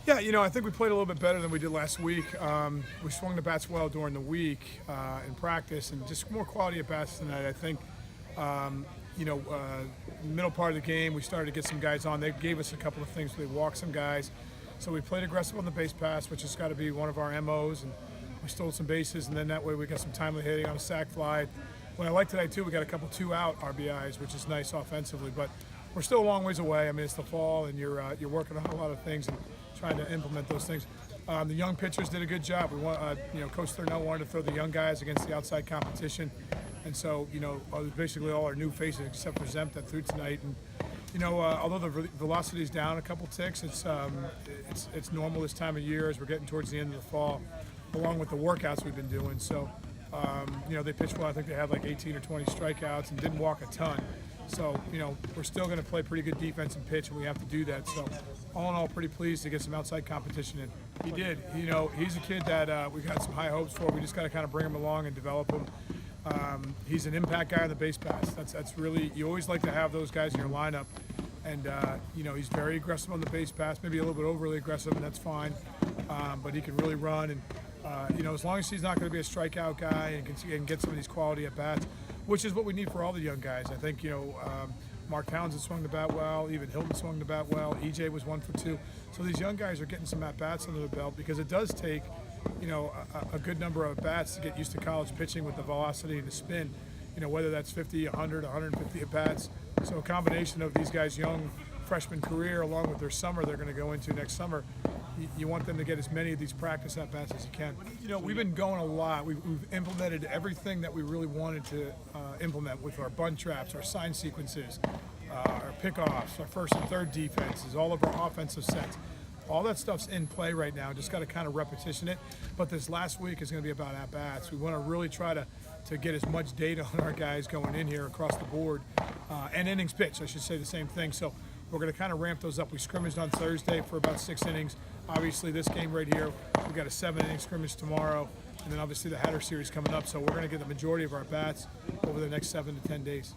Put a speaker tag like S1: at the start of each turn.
S1: Yeah, I think we played a little bit better than we did last week. We swung the bats well during the week in practice, and just more quality at bats tonight. I think, middle part of the game, we started to get some guys on. They gave us a couple of things. They walked some guys. So we played aggressive on the base pass, which has got to be one of our MOs, and we stole some bases, and then that way we got some timely hitting on a sac fly. What I like tonight, too, we got a couple two-out RBIs, which is nice offensively, but we're still a long ways away. I mean, it's the fall, and you're working on a lot of things and trying to implement those things. The young pitchers did a good job. We want, Coach Thurnell wanted to throw the young guys against the outside competition, and so basically all our new faces except for Zemp that threw tonight. And although the velocity is down a couple ticks, it's normal this time of year as we're getting towards the end of the fall, along with the workouts we've been doing. So they pitched well. I think they had like 18 or 20 strikeouts and didn't walk a ton. So, we're still going to play pretty good defense and pitch, and we have to do that. So, all in all, pretty pleased to get some outside competition in. He did. He's a kid that we've got some high hopes for. We just got to kind of bring him along and develop him. He's an impact guy on the base pass. That's really, you always like to have those guys in your lineup. And, he's very aggressive on the base pass, maybe a little bit overly aggressive, and that's fine. But he can really run. And, as long as he's not going to be a strikeout guy and can get some of these quality at-bats, which is what we need for all the young guys. I think, Mark Townsend swung the bat well, even Hilton swung the bat well, EJ was 1 for 2. So these young guys are getting some at-bats under the belt because it does take, a good number of at-bats to get used to college pitching with the velocity and the spin, whether that's 50, 100, 150 at-bats. So a combination of these guys' young freshman career along with their summer they're going to go into next summer, you want them to get as many of these practice at-bats as you can. We've been going a lot. We've implemented everything that we really wanted to implement with our bunt traps, our sign sequences, our pickoffs, our first and third defenses, all of our offensive sets. All that stuff's in play right now. Just got to kind of repetition it. But this last week is going to be about at-bats. We want to really try to get as much data on our guys going in here across the board. And innings pitched, I should say the same thing. So we're going to kind of ramp those up. We scrimmaged on Thursday for about 6 innings. Obviously, this game right here, we got a 7-inning scrimmage tomorrow, and then obviously the Hatter series coming up. So we're going to get the majority of our bats over the next 7 to 10 days.